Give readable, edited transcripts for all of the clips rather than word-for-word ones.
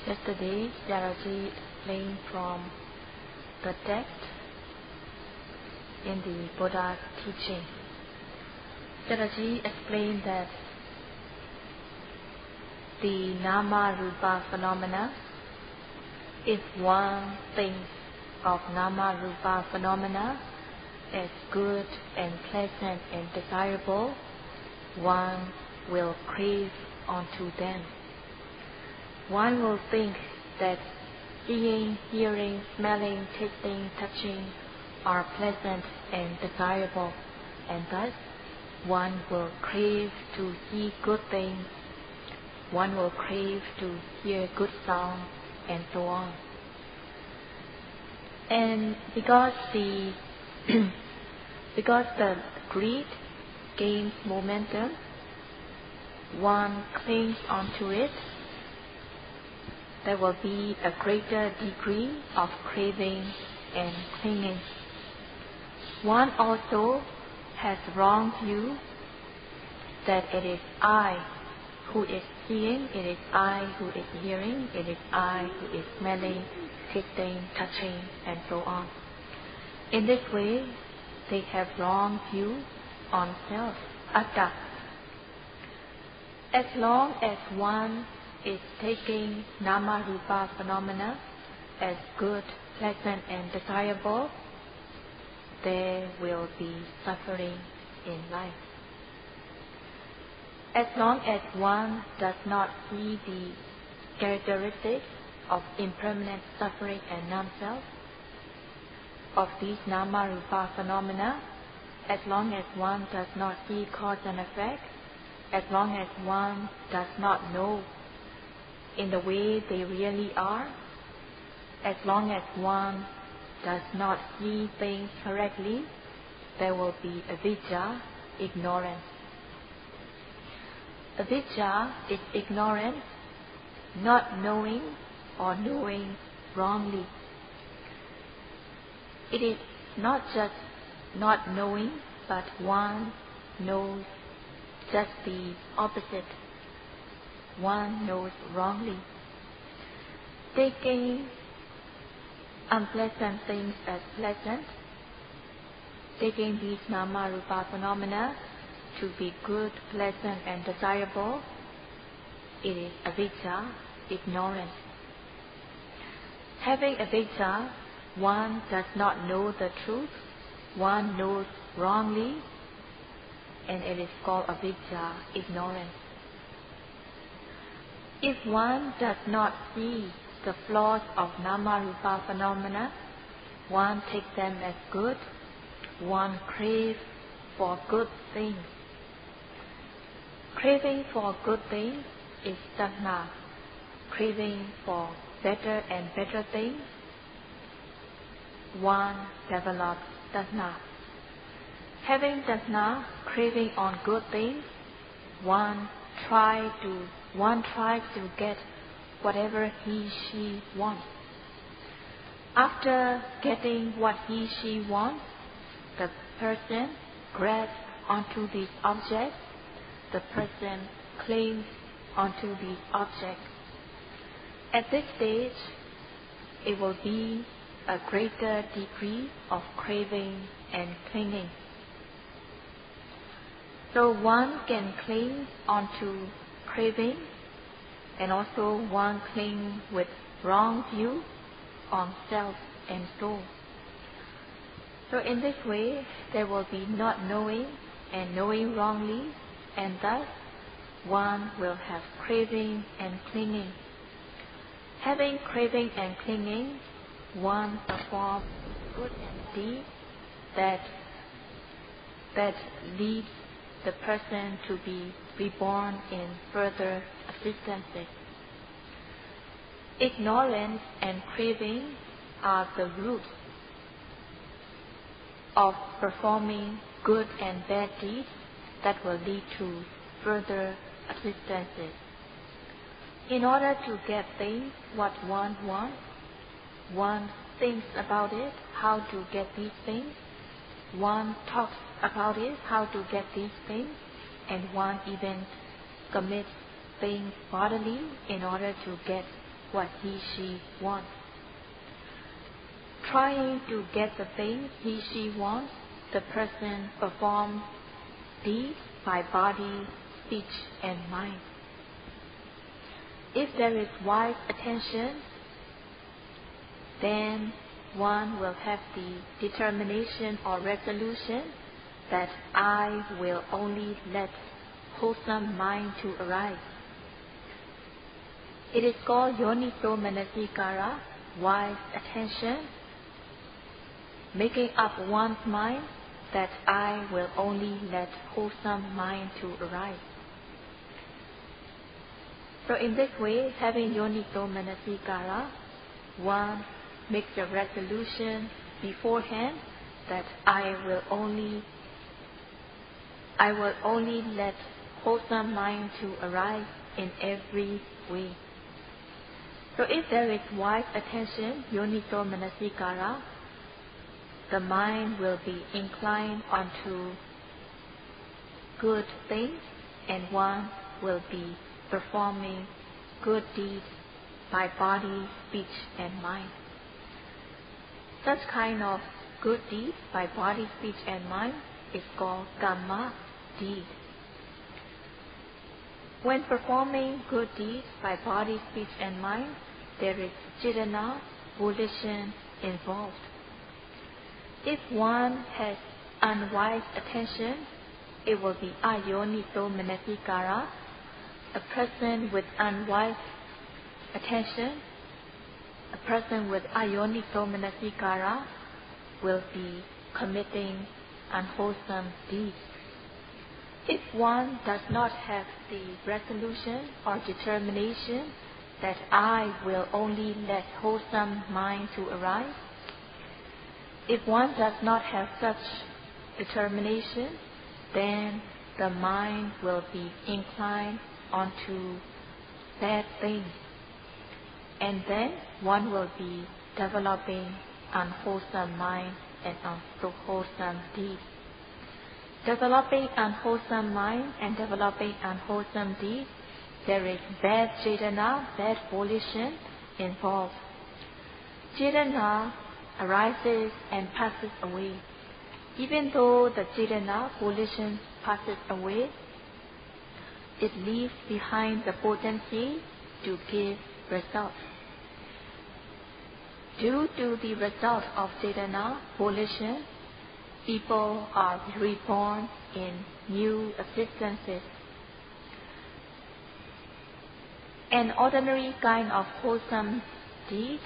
Yesterday, Sayadaw explained from the text in the Buddha's teaching. Sayadaw explained that the Nama-Rupa phenomena, if one thinks of Nama-Rupa phenomena as good and pleasant and desirable, one will crave onto them. One will think that seeing, hearing, smelling, tasting, touching are pleasant and desirable, and thus one will crave to see good things, one will crave to hear good sound, and so on. And because the greed gains momentum, one clings onto it, there will be a greater degree of craving and clinging. One also has wrong view that it is I who is seeing, it is I who is hearing, it is I who is smelling, tasting, touching, and so on. In this way, they have wrong view on self, atta. As long as one is taking Nama-Rupa phenomena as good, pleasant, and desirable, there will be suffering in life. As long as one does not see the characteristics of impermanent suffering and non-self, of these Nama-Rupa phenomena, as long as one does not see cause and effect, as long as one does not know in the way they really are, as long as one does not see things correctly, there will be avijja, ignorance. Avijja is ignorance, not knowing or knowing wrongly. It is not just not knowing, but one knows just the opposite. One knows wrongly. Taking unpleasant things as pleasant, taking these Nama-Rupa phenomena to be good, pleasant, and desirable, it is avijja, ignorance. Having avijja, one does not know the truth, one knows wrongly, and it is called avijja, ignorance. If one does not see the flaws of Nama-Rupa phenomena, one takes them as good, one craves for good things. Craving for good things is Dhamma. Craving for better and better things, one develops Dhamma. Having Dhamma, craving on good things, one tries to get whatever he, she wants. After getting what he, she wants, the person grabs onto these objects, the person clings onto these objects. At this stage, it will be a greater degree of craving and clinging. So one can cling onto craving, and also one cling with wrong view on self and soul. So in this way, there will be not knowing and knowing wrongly, and thus one will have craving and clinging. Having craving and clinging, one performs good and deed that leads the person to be reborn in further existences. Ignorance and craving are the roots of performing good and bad deeds that will lead to further existences. In order to get things what one wants, one thinks about it, how to get these things, one talks about it, how to get these things, and one even commits things bodily in order to get what he/she wants. Trying to get the thing he/she wants, the person performs deeds by body, speech, and mind. If there is wise attention, then one will have the determination or resolution that I will only let wholesome mind to arise. It is called yoniso manasikara, wise attention, making up one's mind that I will only let wholesome mind to arise. So in this way, having yoniso manasikara, one makes a resolution beforehand that I will only let wholesome mind to arise in every way. So if there is wise attention, yoniso manasikara, the mind will be inclined onto good things, and one will be performing good deeds by body, speech, and mind. Such kind of good deeds by body, speech, and mind is called kamma deed. When performing good deeds by body, speech, and mind, there is cetana, volition, involved. If one has unwise attention, it will be ayoniso manasikara. A person with unwise attention, a person with ayoniso manasikara will be committing unwholesome deeds. If one does not have the resolution or determination that I will only let wholesome mind to arise, if one does not have such determination, then the mind will be inclined onto bad things, and then one will be developing unwholesome mind and unwholesome deeds. Developing unwholesome mind and developing unwholesome deeds, there is bad cetana, bad volition involved. Cetana arises and passes away. Even though the cetana, volition, passes away, it leaves behind the potency to give results. Due to the result of cetana, volition, people are reborn in new existences. An ordinary kind of wholesome deed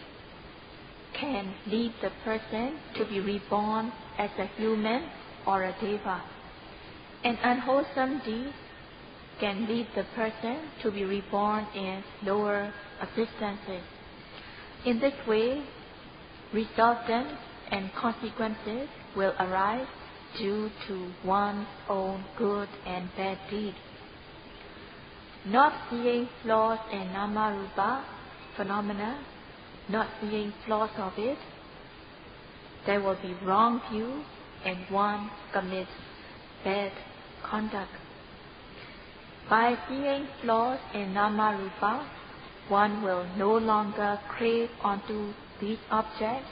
can lead the person to be reborn as a human or a deva. An unwholesome deed can lead the person to be reborn in lower existences. In this way, resultants and consequences will arise due to one's own good and bad deeds. Not seeing flaws in nama-rupa phenomena, not seeing flaws of it, there will be wrong view and one commits bad conduct. By seeing flaws in nama-rupa, one will no longer crave onto these objects,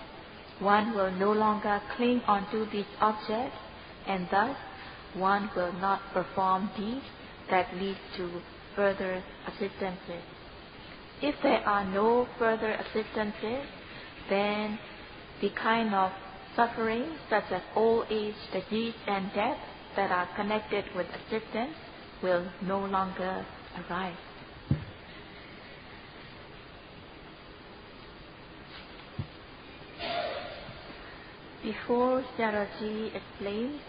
one will no longer cling onto these objects, and thus one will not perform deeds that lead to further existences. If there are no further existences, then the kind of suffering such as old age, disease, and death that are connected with existence will no longer arise. Before Sayadaw explains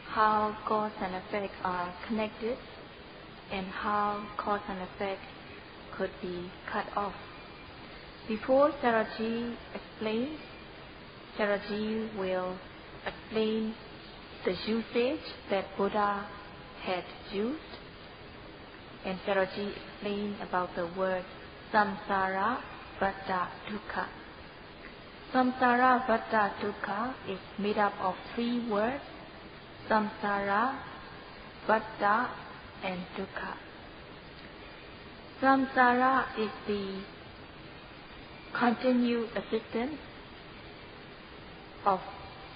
how cause and effect are connected and how cause and effect could be cut off. Before Sayadaw explains, Sayadaw will explain the usage that Buddha had used, and Sayadaw explained about the word samsara vata dukkha. Samsara vata dukkha is made up of three words: samsara, vata, and dukkha. Samsara is the continued existence of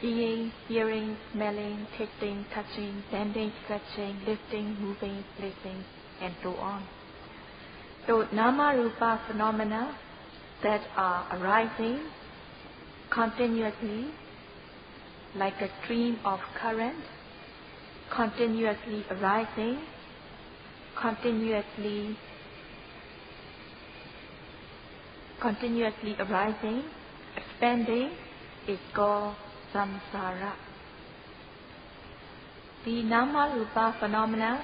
seeing, hearing, smelling, tasting, touching, bending, stretching, lifting, moving, placing, and so on. So nama-rupa phenomena that are arising continuously like a stream of current, continuously arising, continuously expanding, is called samsara. The nama-rupa phenomena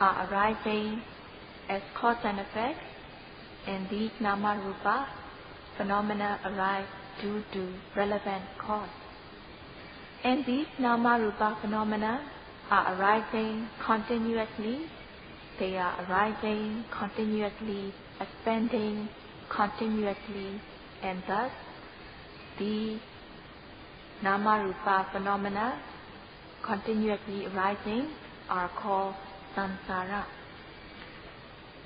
are arising as cause and effect, and these nama-rupa phenomena arise due to relevant cause. And these nama-rupa phenomena are arising continuously. They are arising continuously, expanding continuously, and thus the nama-rupa phenomena continuously arising are called samsara.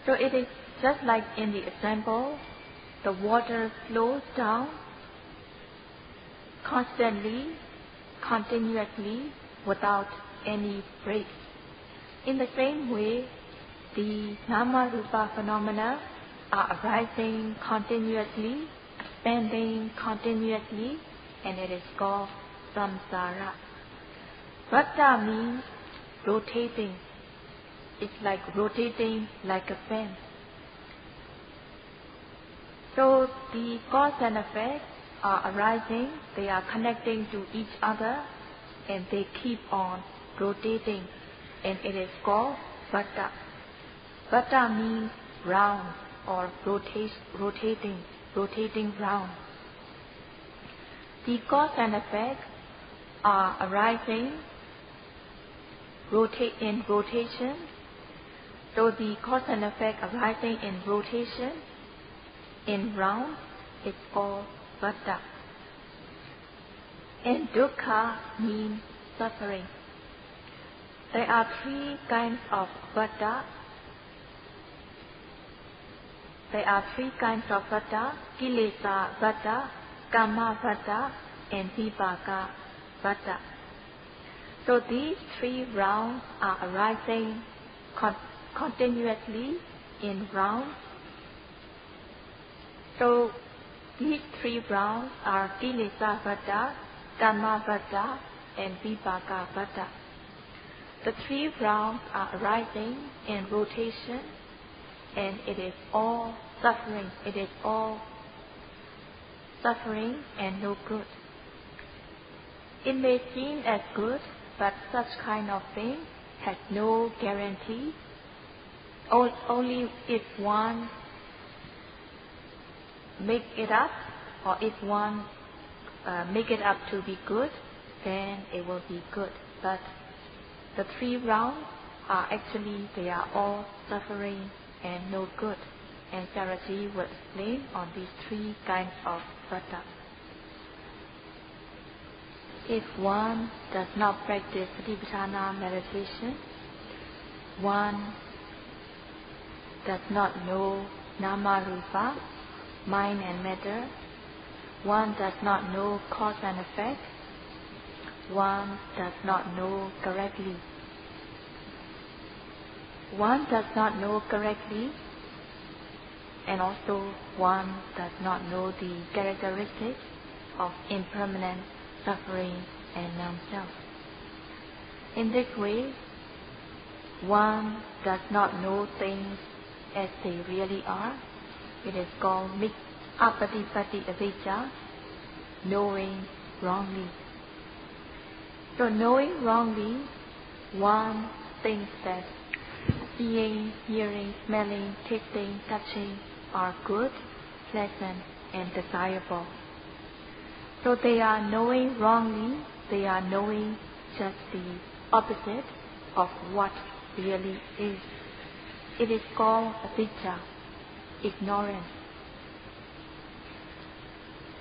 So it is just like in the example, the water flows down constantly, continuously, without any break. In the same way, the nama-rupa phenomena are arising continuously, expanding continuously, and it is called samsara. Vata means rotating. It's like rotating like a fan. So the cause and effect are arising, they are connecting to each other, and they keep on rotating, and it is called vata. Vata means round or rotating round. The cause and effect are arising in rotation. So the cause and effect arising in rotation, in round, is called vata. And dukkha means suffering. There are three kinds of vata. Kilesa vata, kama vata, and vipaka vata. So these three rounds are arising continuously in rounds. So these three rounds are kilesa vata, kama vata, and vipaka vata. The three rounds are arising in rotation, and it is all suffering. It is all suffering and no good. It may seem as good, but such kind of thing has no guarantee. Only if one make it up, or if one make it up to be good, then it will be good. But the three rounds are actually, they are all suffering and no good. And Sarati will explain on these three kinds of vata. If one does not practice Vipassana meditation, one does not know nama-rupa, mind and matter, one does not know cause and effect, one does not know correctly. One does not know correctly, and also one does not know the characteristics of impermanent suffering and non-self. In this way, one does not know things as they really are. It is called apatipati avijja, knowing wrongly. So knowing wrongly, one thinks that seeing, hearing, smelling, tasting, touching are good, pleasant, and desirable. So they are knowing wrongly, they are knowing just the opposite of what really is. It is called avijja, ignorance.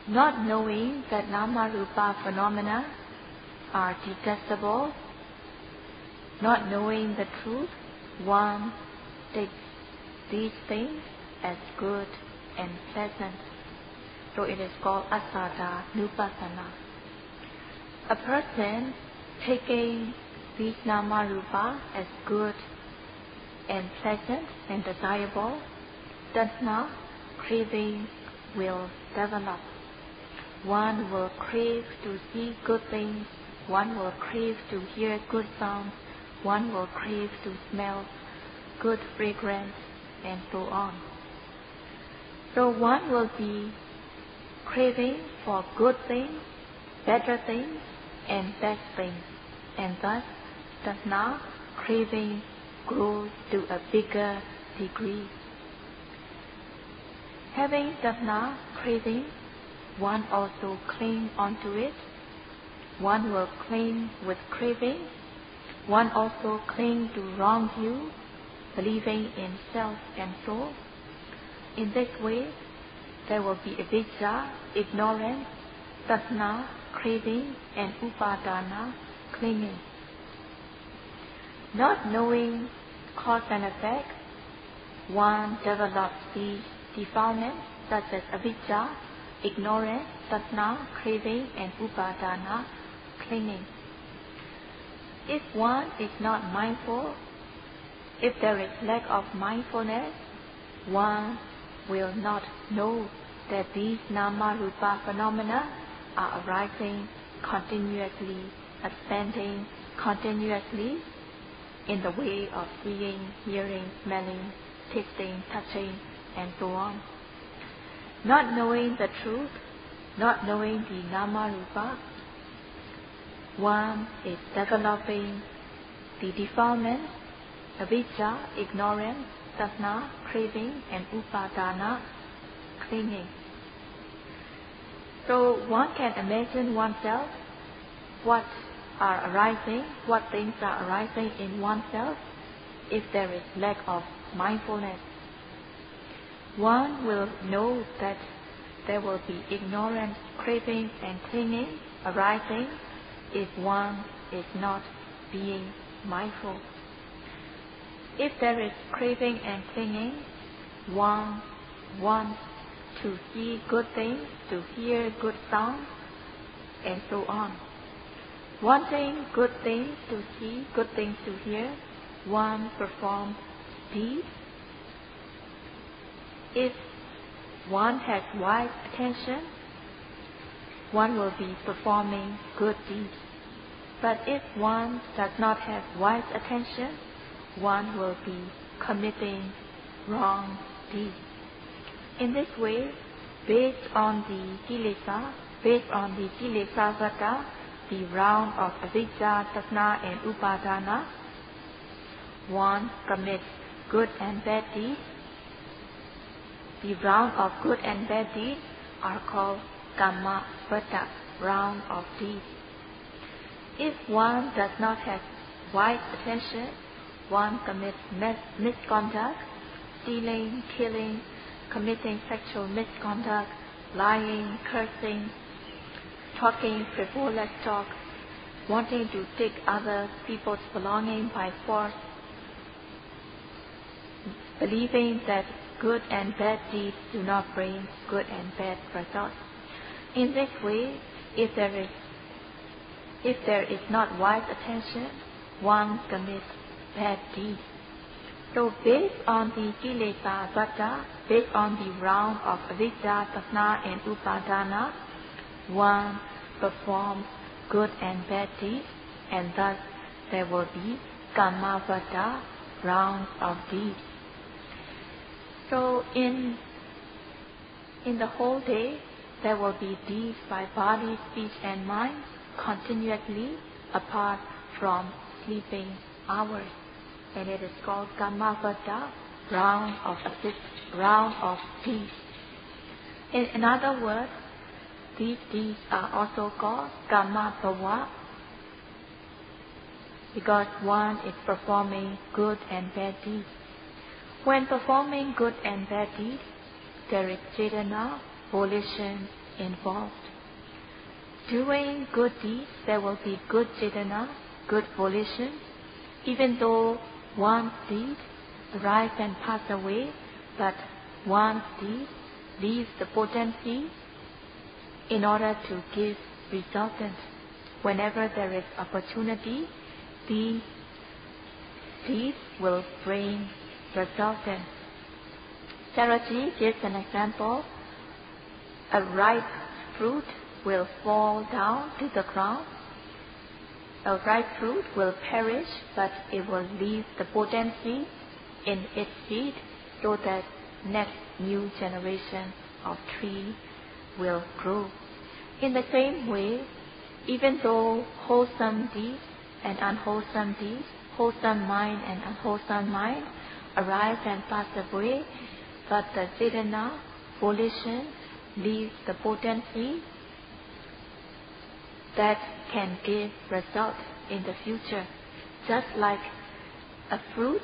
Not knowing that nama-rupa phenomena are detestable, not knowing the truth, one takes these things as good and pleasant. so it is called asada nupassana. A person taking these nama rupa as good and pleasant and desirable, Dhamma craving will develop. One will crave to see good things, one will crave to hear good sounds, one will crave to smell good fragrance, and so on. So one will be craving for good things, better things, and best things, and thus Dhamma craving grows to a bigger degree. Having Dhamma craving, one also cling onto it. One will cling with craving. One also cling to wrong view, believing in self and soul. In this way, there will be avidya, ignorance, Dhamma, craving, and upadana, clinging. Not knowing cause and effect, one develops these defilements such as avidya, ignorance, Dhamma, craving, and upadana, clinging. If one is not mindful, if there is lack of mindfulness, one will not know that these nama rupa phenomena are arising continuously, expanding continuously in the way of seeing, hearing, smelling, tasting, touching, and so on. Not knowing the truth, not knowing the nama rupa, one is developing the defilement, avidya, ignorance, Dhamma, craving, and upadana, clinging. So one can imagine oneself, what are arising, what things are arising in oneself if there is lack of mindfulness. One will know that there will be ignorance, craving, and clinging arising if one is not being mindful. If there is craving and clinging, one wants to see good things, to hear good sounds, and so on. Wanting good things to see, good things to hear, one performs deeds. If one has wise attention, one will be performing good deeds. But if one does not have wise attention, one will be committing wrong deeds. In this way, based on the kilesa vata, the round of avidya, Dhamma, and upadana, one commits good and bad deeds. The round of good and bad deeds are called kamma vata, round of deeds. If one does not have wise attention, one commits misconduct, stealing, killing, committing sexual misconduct, lying, cursing, talking frivolous talk, wanting to take other people's belonging by force, believing that good and bad deeds do not bring good and bad results. In this way, if there is not wise attention, one commits bad deeds. So based on the kilesa vata, based on the round of avidya, Dhamma, and upadana, one performs good and bad deeds, and thus there will be kamma vata, round of deeds. So in the whole day, there will be deeds by body, speech, and mind continuously apart from sleeping hours, and it is called kamma vata, round of deeds. In other words, these deeds are also called kamma bhava, because one is performing good and bad deeds. When performing good and bad deeds, there is cetana, volition, involved. Doing good deeds, there will be good cetana, good volition. Even though one's deed arrives and pass away, but one's deed leaves the potency in order to give resultant. Whenever there is opportunity, these deeds will bring resultant. Saraji gives an example. A ripe fruit will fall down to the ground. A ripe fruit will perish, but it will leave the potency in its seed so that next new generation of tree will grow. In the same way, even though wholesome deeds and unwholesome deeds, wholesome mind and unwholesome mind arise and pass away, but the Vedana, volition, leaves the potency that can give result in the future. Just like a fruit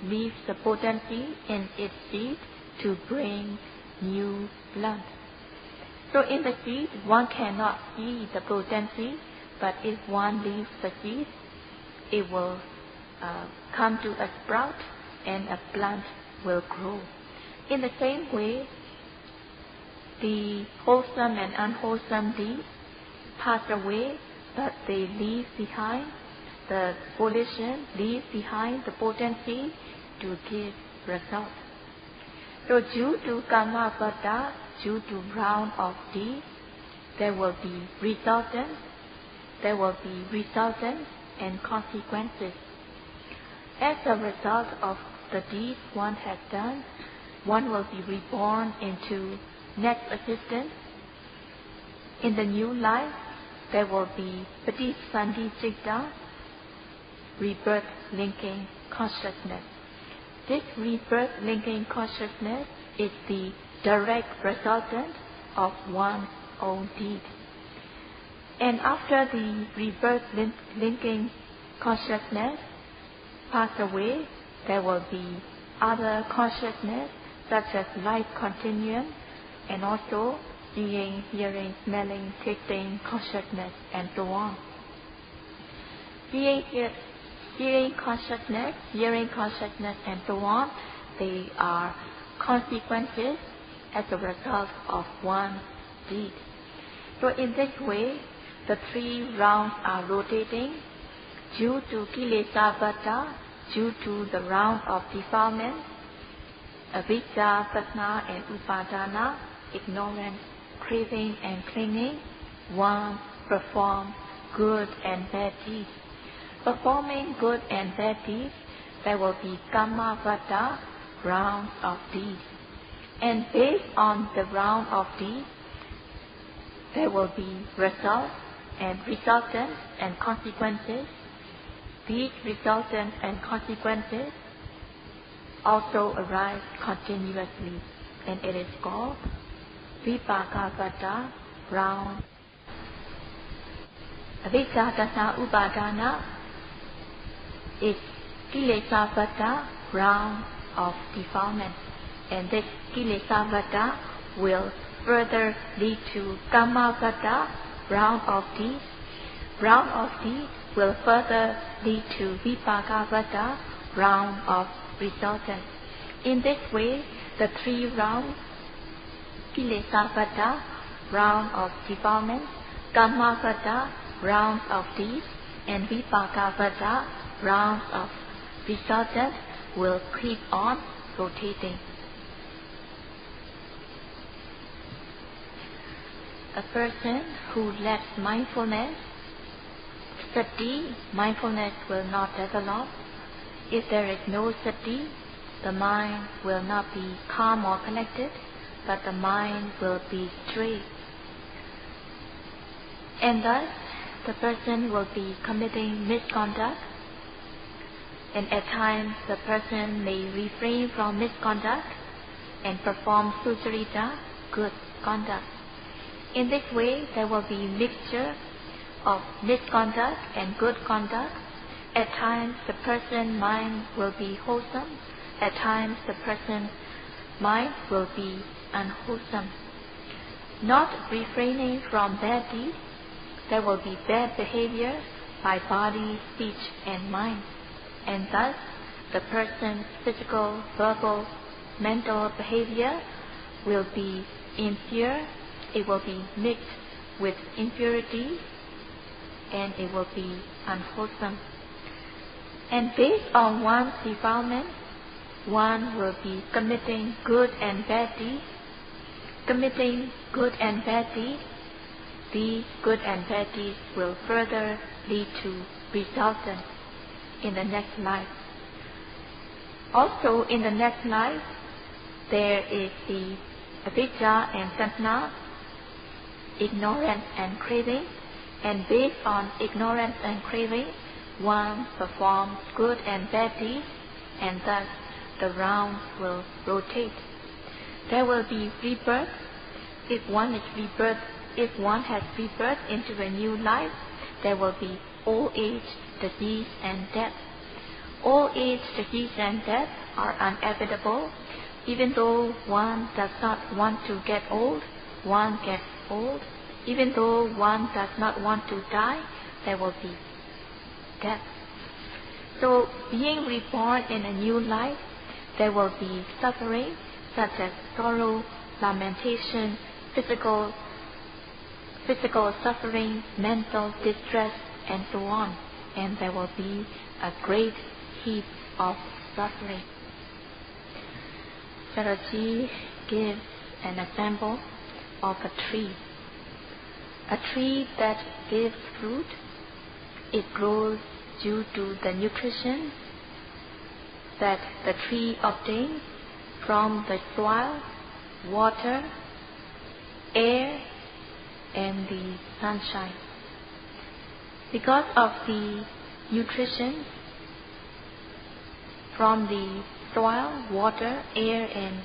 leaves the potency in its seed to bring new blood. So in the seed, one cannot see the potency, but if one leaves the seed, it will come to a sprout and a plant will grow. In the same way, the wholesome and unwholesome deeds pass away, but they leave behind the volition, leave behind the potency to give result. So due to karma vata, due to round of deeds, there will be resultant and consequences. As a result of the deeds one has done, one will be reborn into next existence. In the new life, there will be patisandhicitta, rebirth linking consciousness. This rebirth linking consciousness is the direct resultant of one's own deed. And after the rebirth linking consciousness pass away, there will be other consciousness such as life continuum and also seeing, hearing, smelling, tasting consciousness and so on. Seeing consciousness, hearing consciousness and so on, they are consequences as a result of one deed. So in this way, the three rounds are rotating due to kilesa vata, due to the round of defilement, avijja, prajna and upadana, ignorance, craving and clinging. One performs good and bad deeds. Performing good and bad deeds, there will be karma vata, rounds of deeds. And based on the round of deeds, there will be results and resultants and consequences. These resultants and consequences also arise continuously, and it is called vipaka vata, round. Avijja dasa upadana is kilesa vata, round of defilement, and this kilesa vata will further lead to karma vata, round of deeds. Round of deeds will further lead to vipaka vata, round of resultant. In this way, the three rounds, kilesa vata, round of defilement, karma vata, round of deeds, and vipaka vata, round of resultant, will keep on rotating. A person who lacks mindfulness, sati, mindfulness will not develop. If there is no sati, the mind will not be calm or collected, but the mind will be stray. And thus, the person will be committing misconduct, and at times the person may refrain from misconduct and perform sucharita, good conduct. In this way, there will be mixture of misconduct and good conduct. At times, the person's mind will be wholesome. At times, the person's mind will be unwholesome. Not refraining from bad deeds, there will be bad behavior by body, speech, and mind. And thus, the person's physical, verbal, mental behavior will be impure it will be mixed with impurity and it will be unwholesome. And based on one's defilement, one will be committing good and bad deeds. Committing good and bad deeds, these good and bad deeds will further lead to resultant in the next life. Also in the next life, there is the avidya and tanha, ignorance and craving, and based on ignorance and craving, one performs good and bad deeds, and thus the round will rotate. There will be rebirth. If one has rebirth into a new life, there will be old age, disease and death. Old age, disease and death are inevitable. Even though one does not want to get old, one gets old. Even though one does not want to die, there will be death. So being reborn in a new life, there will be suffering such as sorrow, lamentation, physical suffering, mental distress, and so on. And there will be a great heap of suffering. Sayadaw gives an example of a tree. A tree that gives fruit, it grows due to the nutrition that the tree obtains from the soil, water, air, and the sunshine. Because of the nutrition from the soil, water, air, and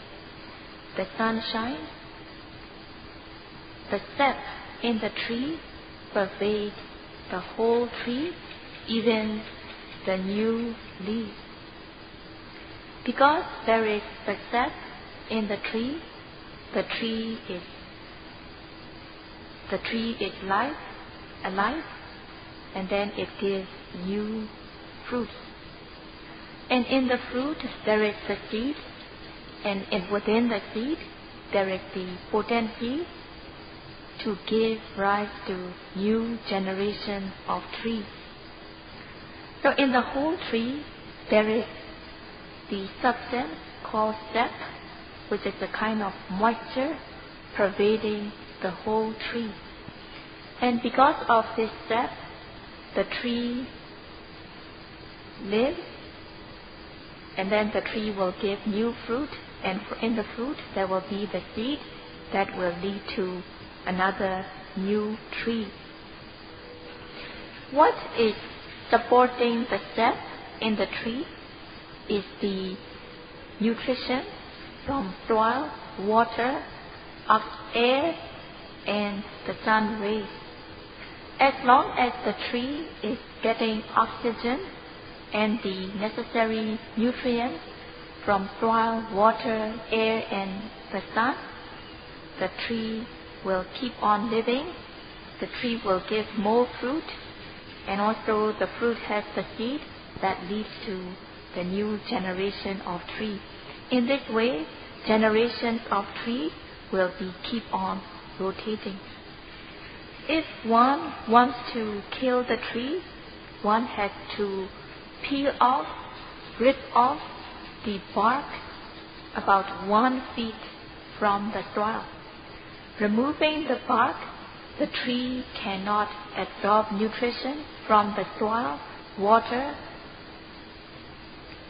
the sunshine, the sap in the tree pervades the whole tree, even the new leaves. Because there is the sap in the tree is alive, and then it gives new fruits. And in the fruit there is the seed, and within the seed there is the potency to give rise to new generation of trees. So in the whole tree there is the substance called sap, which is a kind of moisture pervading the whole tree. And because of this sap, the tree lives, and then the tree will give new fruit, and in the fruit there will be the seed that will lead to another new tree. What is supporting the sap in the tree is the nutrition from soil, water, air, and the sun rays. As long as the tree is getting oxygen and the necessary nutrients from soil, water, air, and the sun, the tree will keep on living. The tree will give more fruit, and also the fruit has the seed that leads to the new generation of tree. In this way, generations of trees will keep on rotating. If one wants to kill the tree, one has to rip off the bark about 1 feet from the soil. Removing the bark, the tree cannot absorb nutrition from the soil, water,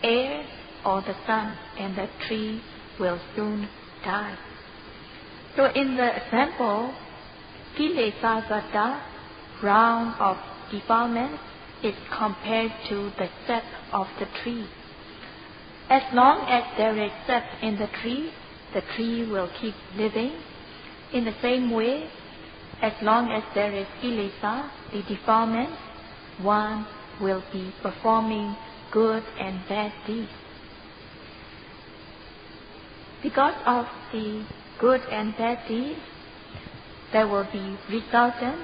air, or the sun, and the tree will soon die. So in the example, Kilesavada, round of defilement, is compared to the sap of the tree. As long as there is sap in the tree will keep living. In the same way, as long as there is kilesa, the defilement, one will be performing good and bad deeds. Because of the good and bad deeds, there will be resultant,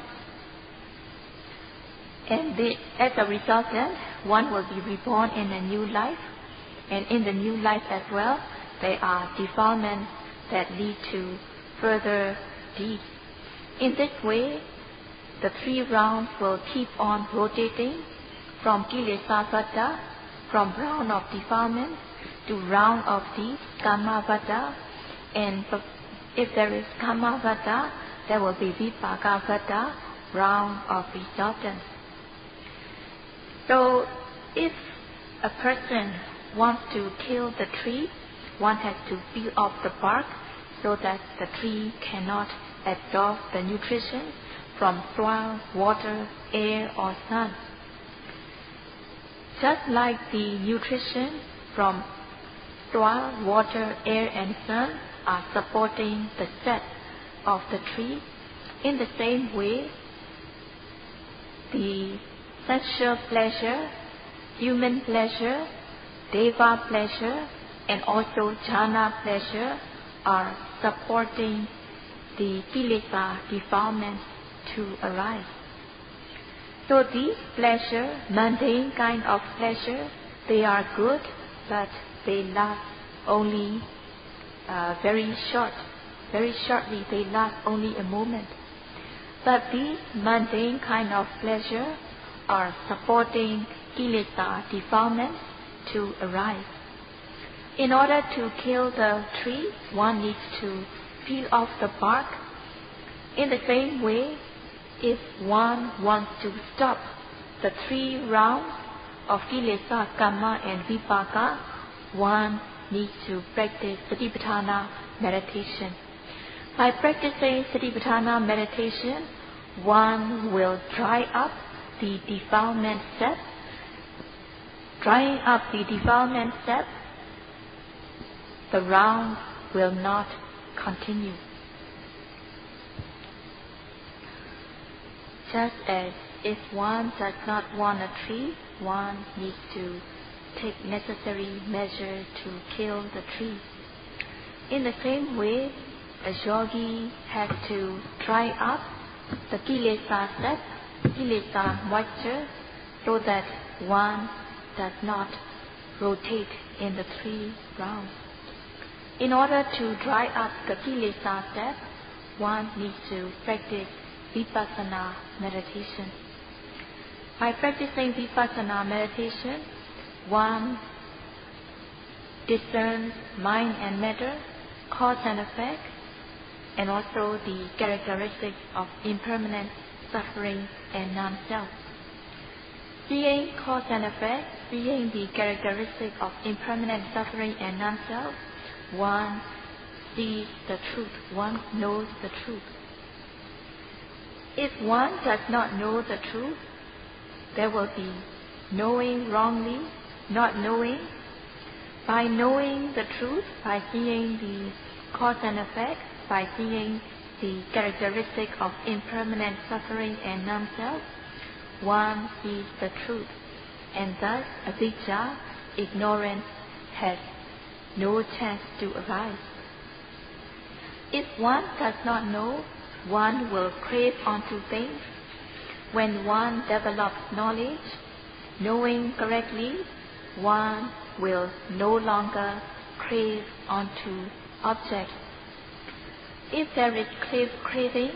and as a resultant, one will be reborn in a new life, and in the new life as well, there are defilements that lead to further deeds. In this way, the 3 rounds will keep on rotating from kilesa vata, from round of defilement to round of the kama vata, and if there is kama vata, there will be vipaka vata, round of resultants. So, if a person wants to kill the tree, one has to peel off the bark so that the tree cannot absorb the nutrition from soil, water, air or sun. Just like the nutrition from soil, water, air and sun are supporting the sap of the tree, in the same way, the sensual pleasure, human pleasure, deva pleasure, and also jhana pleasure are supporting the kilesa defilements to arise. So these pleasure, mundane kind of pleasure, they are good, but they last only very shortly, they last only a moment. But these mundane kind of pleasure are supporting kilesa defilements to arise. In order to kill the tree, one needs to peel off the bark. In the same way, if one wants to stop the 3 rounds of kilesa, kama and vipaka, one needs to practice Satipatthana meditation. By practicing Satipatthana meditation, one will dry up the defilement step. Drying up the defilement step, the round will not continue. Just as if one does not want a tree, one needs to take necessary measure to kill the tree. In the same way, a yogi has to dry up the kilesa step, kilesa moisture, so that one does not rotate in the 3 rounds. In order to dry up the kilesa step, one needs to practice Vipassana meditation. By practicing Vipassana meditation, one discerns mind and matter, cause and effect, and also the characteristics of impermanent suffering and non-self. Seeing cause and effect, seeing the characteristic of impermanent suffering and non-self, one sees the truth, one knows the truth. If one does not know the truth, there will be knowing wrongly, not knowing. By knowing the truth, by seeing the cause and effect, by seeing the characteristic of impermanent suffering and non-self, one sees the truth, and thus avijja, ignorance, has no chance to arise. If one does not know, one will crave onto things. When one develops knowledge, knowing correctly, one will no longer crave onto objects. If there is craving,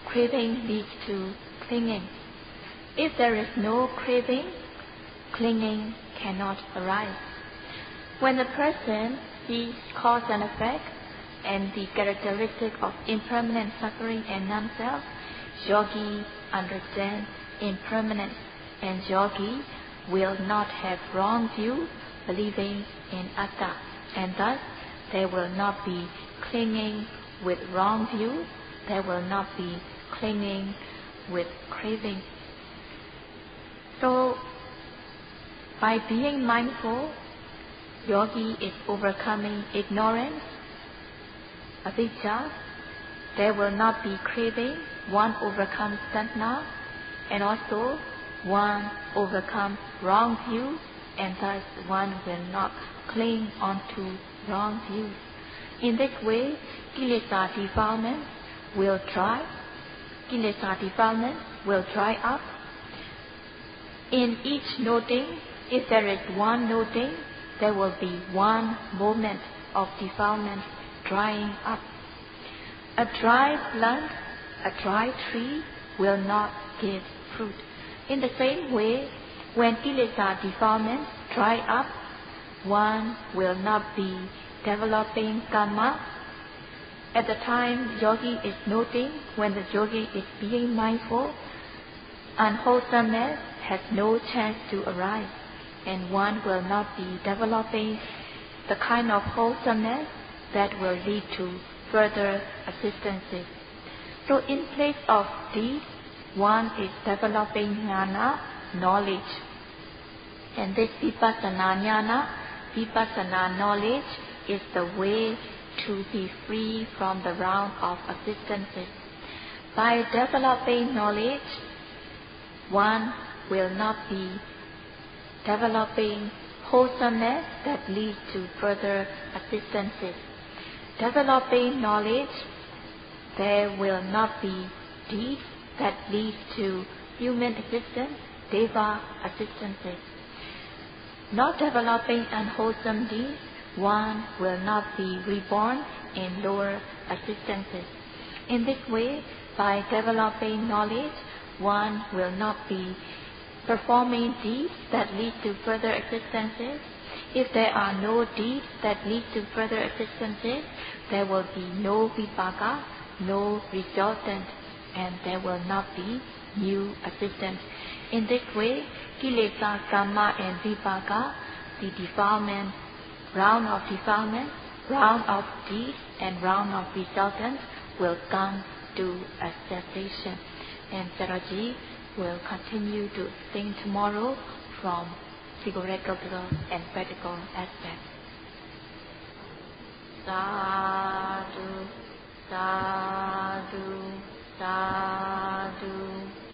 craving leads to clinging. If there is no craving, clinging cannot arise. When a person sees cause and effect and the characteristic of impermanent suffering and non-self, yogi understands impermanence, and yogi will not have wrong view, believing in atta, and thus there will not be clinging with wrong view, there will not be clinging with craving. So, by being mindful, yogi is overcoming ignorance, avijja, there will not be craving, one overcomes tanha, and also one overcomes wrong views, and thus one will not cling onto wrong views. In this way, kilesa defilement will dry up. In each noting, if there is one noting, there will be one moment of defilement drying up. A dry plant a dry tree will not give fruit. In the same way, when kilesa defilements dry up, one will not be developing karma. At the time yogi is noting, when the yogi is being mindful, unwholesomeness has no chance to arise, and one will not be developing the kind of wholesomeness that will lead to further assistances. So in place of these, one is developing jnana, knowledge. And this vipassana jnana, vipassana knowledge, is the way to be free from the round of assistances. By developing knowledge, one will not be developing wholesomeness that leads to further assistances. Developing knowledge, there will not be deeds that lead to human existence, deva assistances. Not developing unwholesome deeds, one will not be reborn in lower assistances. In this way, by developing knowledge, one will not be performing deeds that lead to further existences. If there are no deeds that lead to further existences, there will be no vipaka, no resultant, and there will not be new assistance. In this way, kilesa, karma, and vipaka, the defilement, round of defilement, round of deeds, and round of resultants will come to a cessation. And Saraji will continue to explain tomorrow from theoretical and practical aspects. Sadhu, sadhu, sadhu.